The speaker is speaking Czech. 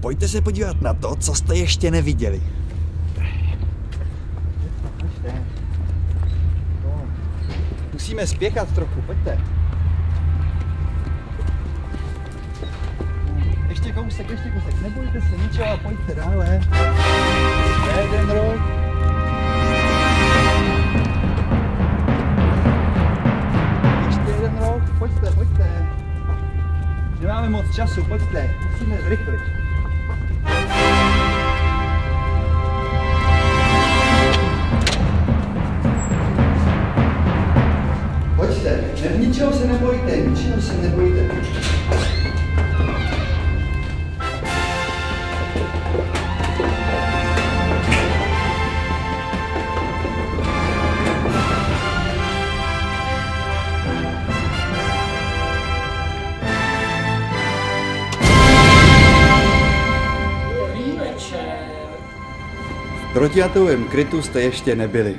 Pojďte se podívat na to, co jste ještě neviděli. Musíme spěchat trochu, pojďte. Ještě kousek, nebojte se ničeho, pojďte dále. Jeden rok. Ještě jeden rok, pojďte. Nemáme moc času, pojďte, musíme zrychlit. Pojďte, ničeho se nebojte. V protiatovém krytu jste ještě nebyli.